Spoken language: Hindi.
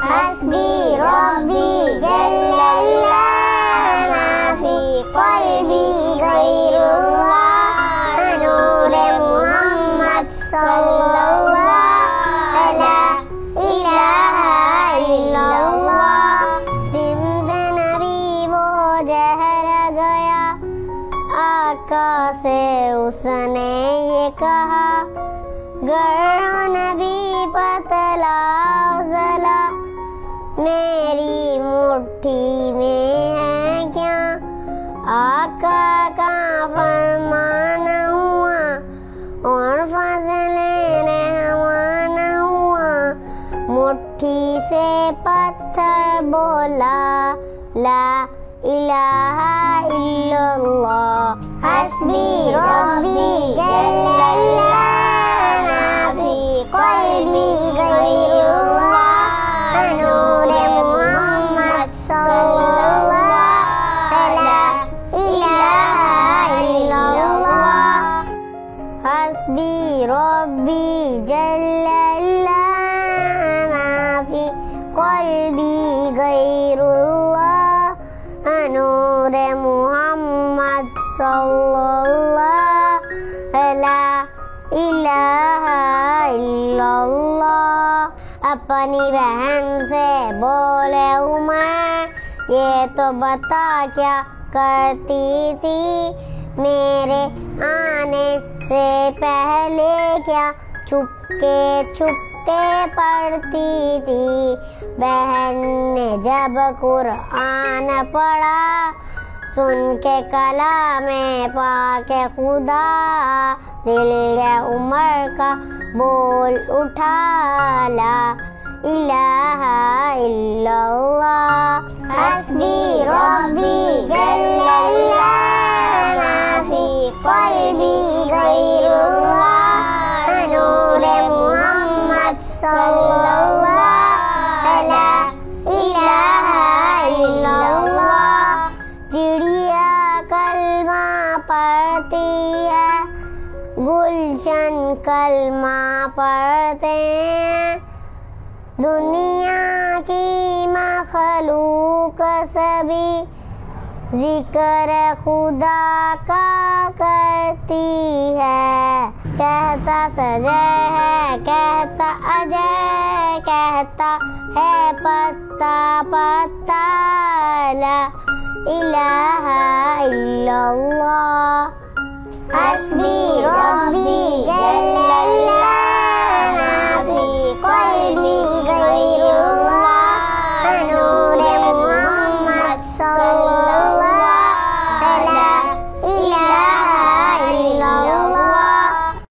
हस्बी रब्बी जल्लल्लाह मा फी क़ल्बी गैरुल्लाह नूरे मुहम्मद सल्लल्लाहु ला इलाहा इल्लल्लाह। सिमत नबी वो जहर गया, आका से उसने ये कहा, गर नबी पतला जला मेरी मुट्ठी में है क्या। आका का फरमान हुआ और फजले रहमान हुआ, मुट्ठी से पत्थर बोला ला इलाहा इल्लल्लाह। हस्बी रब्बी जल्लल्लाह मा फी क़ल्बी गैरुल्लाह नूरे मुहम्मद सल्लल्लाहु ला इलाहा इल्लल्लाह। हस्बी रब्बी जल्लल्लाह मा फी क़ल्बी गैरुल्लाह नूरे मुहम्मद सल्लल्लाहु ला इलाहा इल्लल्लाह। अपनी बहन से बोले उमर, ये तो बता क्या करती थी, मेरे आने से पहले क्या छुपके छुपके पढ़ती थी। बहन ने जब कुरान पढ़ा, सुन के कलामे पाके खुदा, दिल या उमर का बोल उठा ला इलाहा इल्लल्लाह। हस्बी रब्बी जल्लल्लाह मा फी क़ल्बी गैरुल्लाह नूरे मुहम्मद सल्लल्लाहु ला इलाहा इल्लल्लाह। चिड़िया कलमा पढ़ती है, गुलशन कलमा पढ़ते हैं, दुनिया की मखलूक सभी जिक्र खुदा का करती है। कहता सजय है, कहता अजय, कहता है पत्ता पत्ता ला इलाहा इल्लल्लाह। हस्बी रब्बी जल्ल